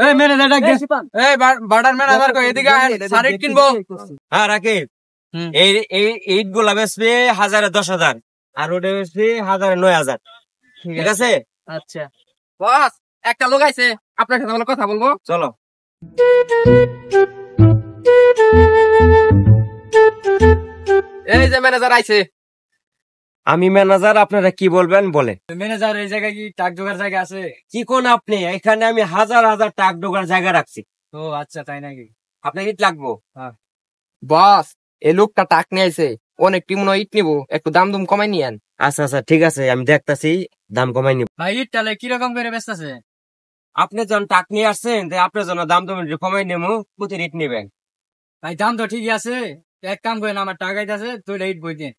এই ম্যানেজার ডাক দে। এই বাটার ম্যানেজার কই এদিকে আয়, শাড়ি কিনবো। হ্যাঁ রাকিব, এই এই ইট গুলা বেচবে 1010,000 আর ওটা বেচবে 9,000। ঠিক আছে, আচ্ছা বস, একটা লোক আইছে, আপনার সাথে আমরা কথা বলবো। চলো। এই যে ম্যানেজার আইছে। আমি ম্যানেজার, আপনারা কি বলবেন বলে। ম্যানেজার এই জায়গায় কি টাক জোগাড় জায়গা আছে? কি কোন আপনি, এখানে আমি হাজার হাজার টাক ঢোকার জায়গা রাখছি। ও আচ্ছা, তাই নাকি? আপনার ইট লাগবো? বস, এই লোকটা টাক নিয়ে আইছে, অনেক টিমনো ইট নিবো, একটু দাম দুম কমাই নিয়েন। আচ্ছা আচ্ছা ঠিক আছে, আমি দেখতাছি, দাম কমাই নিব। ভাই ইট তাহলে কিরকম করে বেচতেছে? আপনি যখন টাক নিয়ে আসছেন, আপনার জন্য দাম তুমি কমাই নেবো, প্রতি ইট নিবেন। ভাই দাম তো ঠিকই আছে, এক কাম করেন, আমার টাকা আছে, তুই ইট বই দিন।